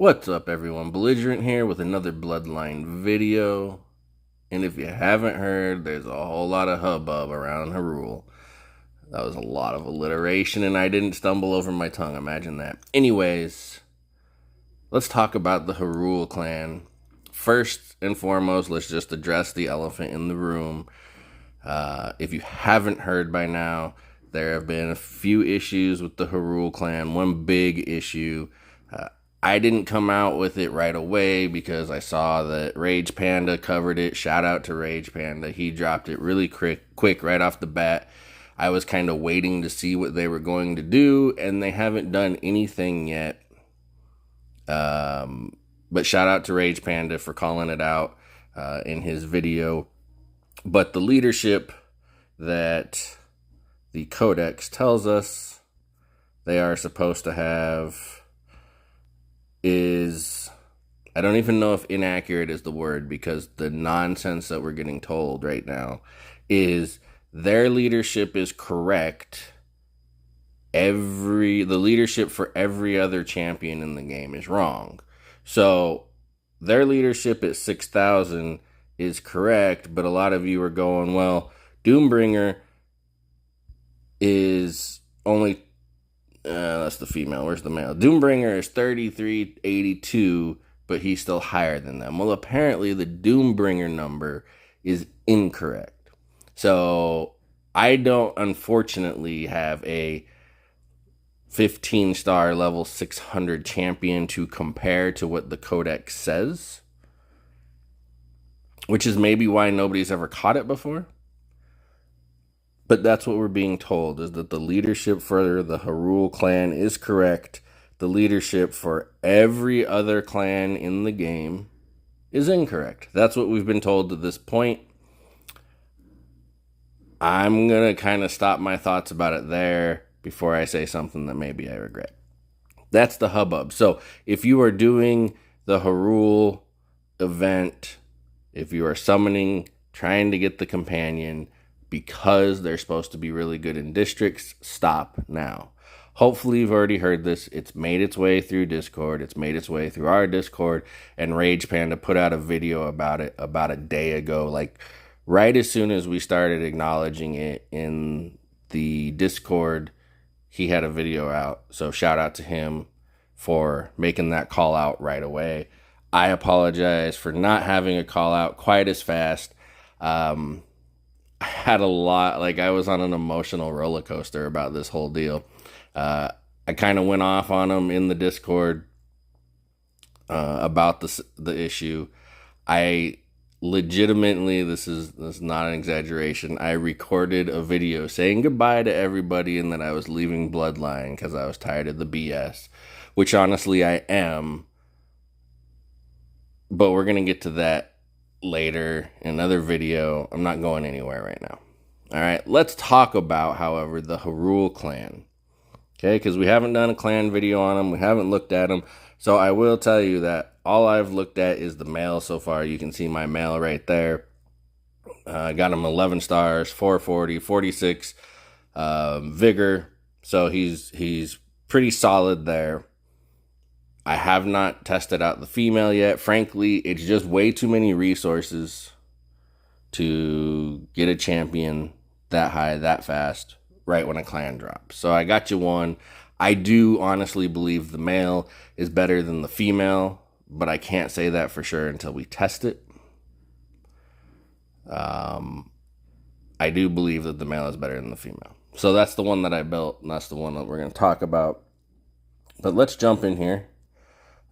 What's up, everyone? Belligerent here with another Bloodline video. And if you haven't heard, there's a whole lot of hubbub around Harul. That was a lot of alliteration, and I didn't stumble over my tongue. Imagine that. Anyways, let's talk about the Harul clan. First and foremost, let's just address the elephant in the room. If you haven't heard by now, there have been a few issues with the Harul clan. One big issue. I didn't come out with it right away because I saw that Rage Panda covered it. Shout out to Rage Panda. He dropped it really quick right off the bat. I was kind of waiting to see what they were going to do, and they haven't done anything yet. But shout out to Rage Panda for calling it out in his video. But the leadership that the Codex tells us they are supposed to have is, I don't even know if inaccurate is the word, because the nonsense that we're getting told right now is their leadership is correct. The leadership for every other champion in the game is wrong. So their leadership at 6,000 is correct, but a lot of you are going, well, Doombringer is only that's the female. Where's the male? Doombringer is 3382, but he's still higher than them. Well, apparently the Doombringer number is incorrect. So I don't, unfortunately, have a 15-star level 600 champion to compare to what the Codex says, which is maybe why nobody's ever caught it before. But that's what we're being told, is that the leadership for the Harul clan is correct. The leadership for every other clan in the game is incorrect. That's what we've been told to this point. I'm going to kind of stop my thoughts about it there before I say something that maybe I regret. That's the hubbub. So if you are doing the Harul event, if you are summoning, trying to get the companion, because they're supposed to be really good in districts, stop now. Hopefully you've already heard this. It's made its way through Discord. It's made its way through our Discord, and Rage Panda put out a video about it about a day ago. Like right as soon as we started acknowledging it in the Discord, he had a video out. So shout out to him for making that call out right away. I apologize for not having a call out quite as fast. I had a lot, like I was on an emotional roller coaster about this whole deal. I kind of went off on him in the Discord about the issue. I legitimately, this is not an exaggeration, I recorded a video saying goodbye to everybody and that I was leaving Bloodline because I was tired of the BS, which honestly I am. But we're going to get to that later in another video. I'm not going anywhere right now. All right, let's talk about, however, the Harul clan. Okay, because we haven't done a clan video on them. We haven't looked at them. So I will tell you that all I've looked at is the male so far. You can see my male right there. I got him 11 stars, 440, 46 vigor. So he's pretty solid there. I have not tested out the female yet. Frankly, it's just way too many resources to get a champion that high, that fast, right when a clan drops. So I got you one. I do honestly believe the male is better than the female, but I can't say that for sure until we test it. I do believe that the male is better than the female. So that's the one that I built, and that's the one that we're going to talk about. But let's jump in here,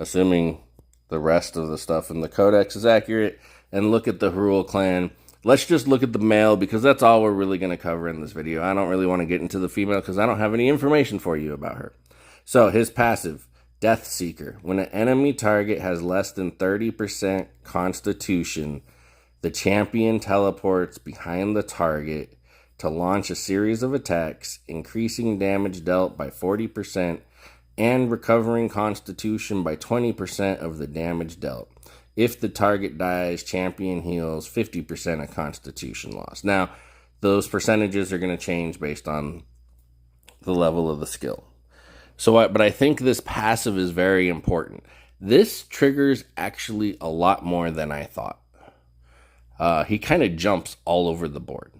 assuming the rest of the stuff in the Codex is accurate, and look at the Harul clan. Let's just look at the male, because that's all we're really going to cover in this video. I don't really want to get into the female because I don't have any information for you about her. So his passive, Death Seeker. When an enemy target has less than 30% constitution, the champion teleports behind the target to launch a series of attacks, increasing damage dealt by 40% and recovering constitution by 20% of the damage dealt. If the target dies, champion heals 50% of constitution loss. Now, those percentages are going to change based on the level of the skill. But I think this passive is very important. This triggers actually a lot more than I thought. He kind of jumps all over the board.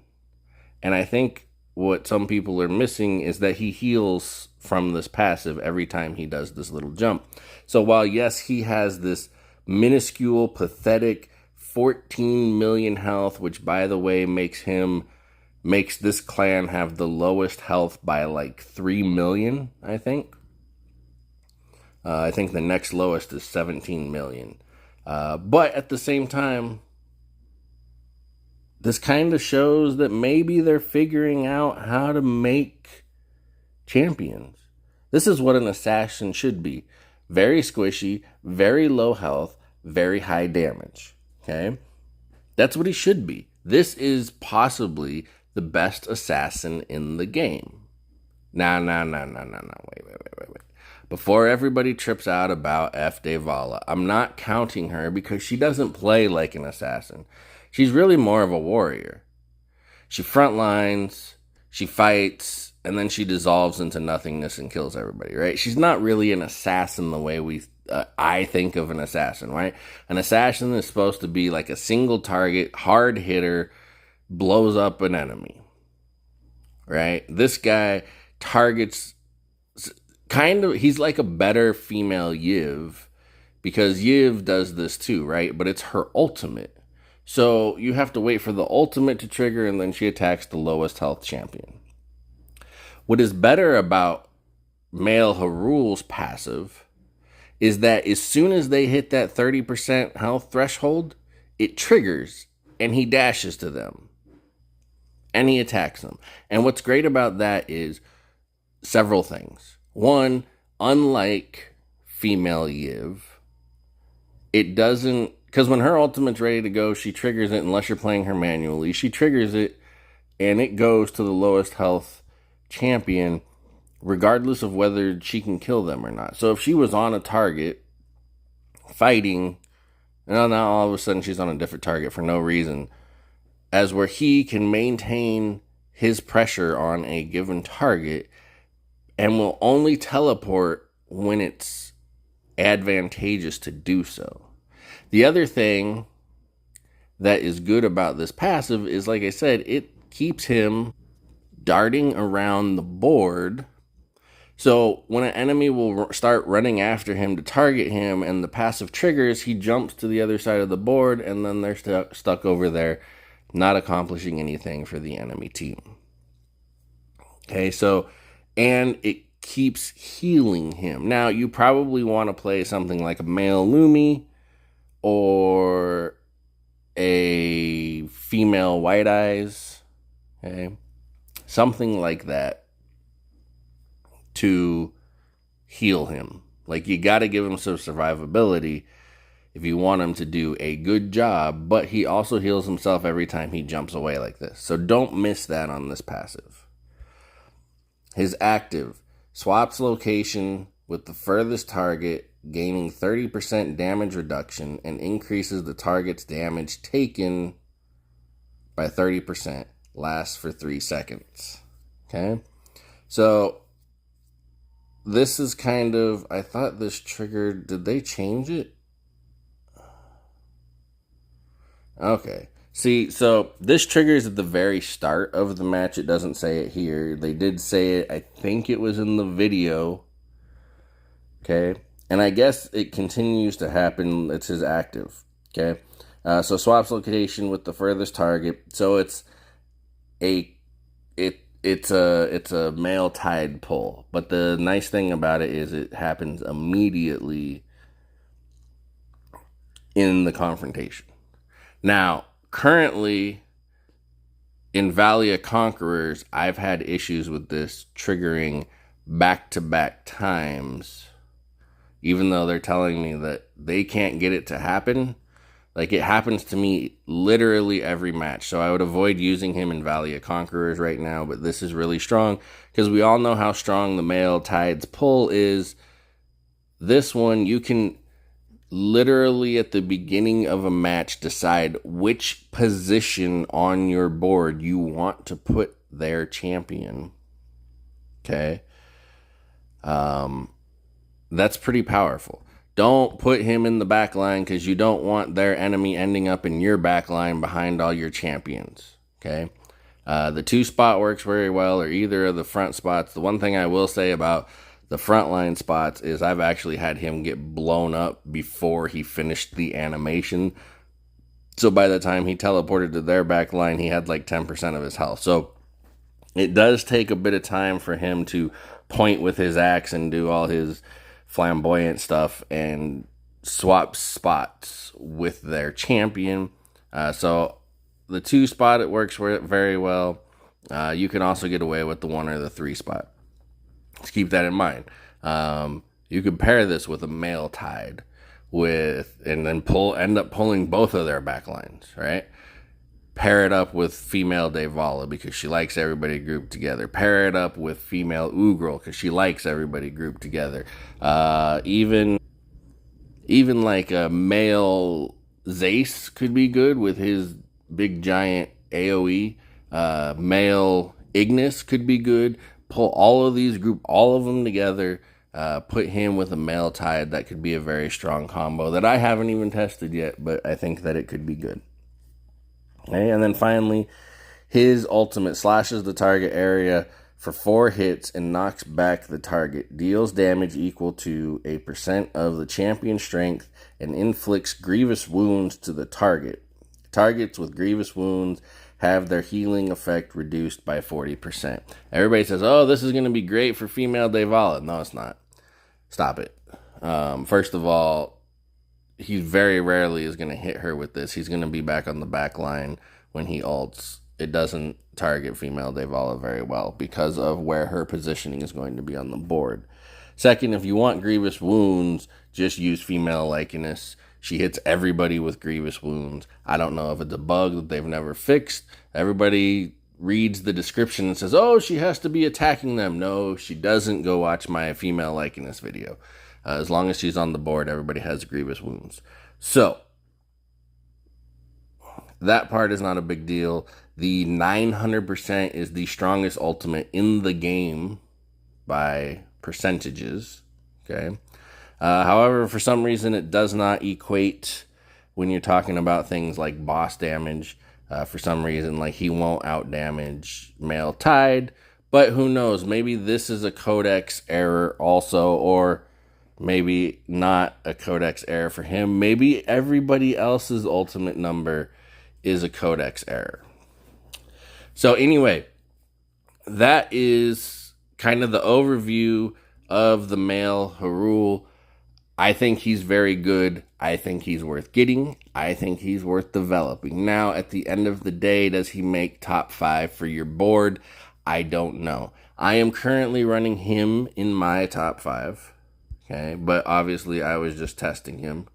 And I think what some people are missing is that he heals from this passive every time he does this little jump. So while, yes, he has this minuscule, pathetic 14 million health, which, by the way, makes this clan have the lowest health by like 3 million, I think. I think the next lowest is 17 million. But at the same time, this kind of shows that maybe they're figuring out how to make champions. This is what an assassin should be. Very squishy, very low health, very high damage. Okay? That's what he should be. This is possibly the best assassin in the game. Nah. Wait. Before everybody trips out about F. Devala, I'm not counting her because she doesn't play like an assassin. She's really more of a warrior. She frontlines, she fights, and then she dissolves into nothingness and kills everybody, right? She's not really an assassin the way I think of an assassin, right? An assassin is supposed to be like a single target, hard hitter, blows up an enemy, right? This guy targets he's like a better female Yiv, because Yiv does this too, right? But it's her ultimate. So you have to wait for the ultimate to trigger, and then she attacks the lowest health champion. What is better about male Harul's passive is that as soon as they hit that 30% health threshold, it triggers, and he dashes to them. And he attacks them. And what's great about that is several things. One, unlike female Yiv, it doesn't, because when her ultimate's ready to go, she triggers it unless you're playing her manually. She triggers it, and it goes to the lowest health champion, regardless of whether she can kill them or not. So if she was on a target, fighting, and now all of a sudden she's on a different target for no reason, as where he can maintain his pressure on a given target, and will only teleport when it's advantageous to do so. The other thing that is good about this passive is, like I said, it keeps him darting around the board. So when an enemy will start running after him to target him and the passive triggers, he jumps to the other side of the board, and then they're stuck over there, not accomplishing anything for the enemy team. Okay, so, and it keeps healing him. Now, you probably want to play something like a male Lumi or a female White Eyes, okay? Something like that to heal him. Like, you got to give him some survivability if you want him to do a good job, but he also heals himself every time he jumps away like this. So don't miss that on this passive. His active swaps location with the furthest target, gaining 30% damage reduction, and increases the target's damage taken by 30%. Lasts for 3 seconds. Okay? So, this is kind of, I thought this triggered, did they change it? Okay. See, so this triggers at the very start of the match. It doesn't say it here. They did say it. I think it was in the video. Okay. And I guess it continues to happen. It's his active. Okay. So swaps location with the furthest target. So it's a male tide pull. But the nice thing about it is it happens immediately in the confrontation. Now, currently, in Valley of Conquerors, I've had issues with this triggering back-to-back times, even though they're telling me that they can't get it to happen. Like, it happens to me literally every match, so I would avoid using him in Valley of Conquerors right now, but this is really strong, because we all know how strong the male tide's pull is. This one, you can literally at the beginning of a match decide which position on your board you want to put their champion. Okay. That's pretty powerful. Don't put him in the back line because you don't want their enemy ending up in your back line behind all your champions. Okay? The 2 spot works very well, or either of the front spots. The one thing I will say about the frontline spots is I've actually had him get blown up before he finished the animation. So by the time he teleported to their back line, he had like 10% of his health. So it does take a bit of time for him to point with his axe and do all his flamboyant stuff and swap spots with their champion. So the 2 spot, it works very well. You can also get away with the 1 or the 3 spot. Just keep that in mind. You could pair this with a male tide and then end up pulling both of their back lines, right? Pair it up with female Devala because she likes everybody grouped together. Pair it up with female Ugrel because she likes everybody grouped together. Even like a male Zace could be good with his big giant AoE. Male Ignis could be good. Pull all of these, group all of them together. Put him with a male tide. That could be a very strong combo that I haven't even tested yet, but I think that it could be good. Okay, and then finally, his ultimate slashes the target area for 4 hits and knocks back the target, deals damage equal to a % of the champion's strength, and inflicts grievous wounds to the target. Targets with grievous wounds have their healing effect reduced by 40%. Everybody says, oh, this is going to be great for female Devala. No, it's not. Stop it. First of all, he very rarely is going to hit her with this. He's going to be back on the back line when he ults. It doesn't target female Devala very well because of where her positioning is going to be on the board. Second, if you want grievous wounds, just use female Lycanus. She hits everybody with grievous wounds. I don't know if it's a bug that they've never fixed. Everybody reads the description and says, oh, she has to be attacking them. No, she doesn't. Go watch my female Lycanus video. As long as she's on the board, everybody has grievous wounds. So, that part is not a big deal. The 900% is the strongest ultimate in the game by percentages. Okay. However, for some reason, it does not equate when you're talking about things like boss damage. For some reason, like he won't out damage male tide. But who knows? Maybe this is a codex error also, or maybe not a codex error for him. Maybe everybody else's ultimate number is a codex error. So anyway, that is kind of the overview of the male Harul. I think he's very good. I think he's worth getting. I think he's worth developing. Now, at the end of the day, does he make top 5 for your board? I don't know. I am currently running him in my top 5. Okay, but obviously I was just testing him.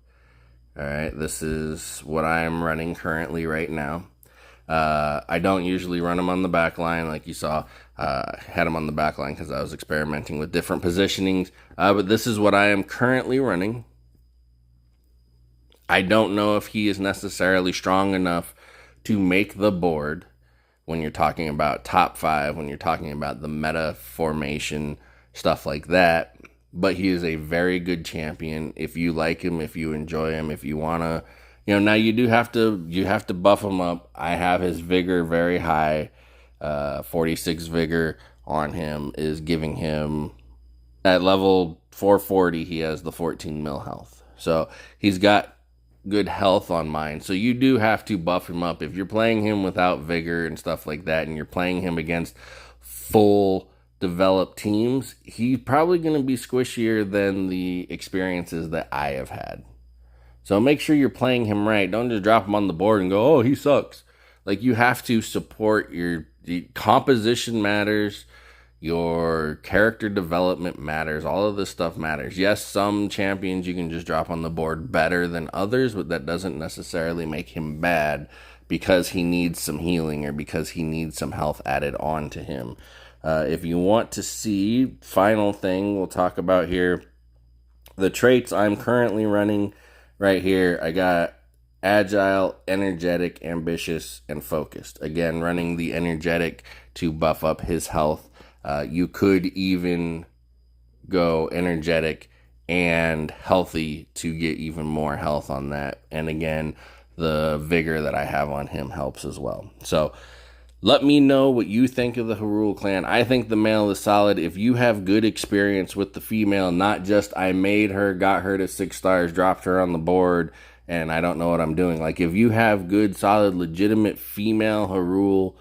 All right, this is what I am running currently right now. I don't usually run him on the back line like you saw. Had him on the back line because I was experimenting with different positionings. But this is what I am currently running. I don't know if he is necessarily strong enough to make the board when you're talking about top 5, when you're talking about the meta formation, stuff like that. But he is a very good champion. If you like him, if you enjoy him, if you want to, now you have to buff him up. I have his vigor very high. 46 vigor on him is giving him, at level 440, he has the 14 mil health. So he's got good health on mine. So you do have to buff him up. If you're playing him without vigor and stuff like that, and you're playing him against full developed teams, he's probably going to be squishier than the experiences that I have had. So make sure you're playing him right. Don't just drop him on the board and go, oh, he sucks. Like, you have to support the composition matters, your character development matters, all of this stuff matters. Yes, some champions you can just drop on the board better than others, but that doesn't necessarily make him bad because he needs some healing or because he needs some health added on to him. If you want to see, final thing we'll talk about here, the traits I'm currently running right here. I got agile, energetic, ambitious, and focused. Again, running the energetic to buff up his health. You could even go energetic and healthy to get even more health on that. And again, the vigor that I have on him helps as well. So let me know what you think of the Harul Clan. I think the male is solid. If you have good experience with the female, not just I made her, got her to 6 stars, dropped her on the board, and I don't know what I'm doing. Like, if you have good, solid, legitimate female Harul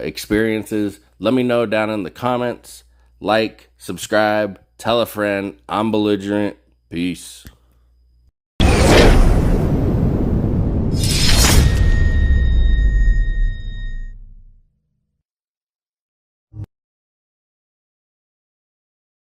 experiences, let me know down in the comments. Like, subscribe, tell a friend. I'm Belligerent. Peace.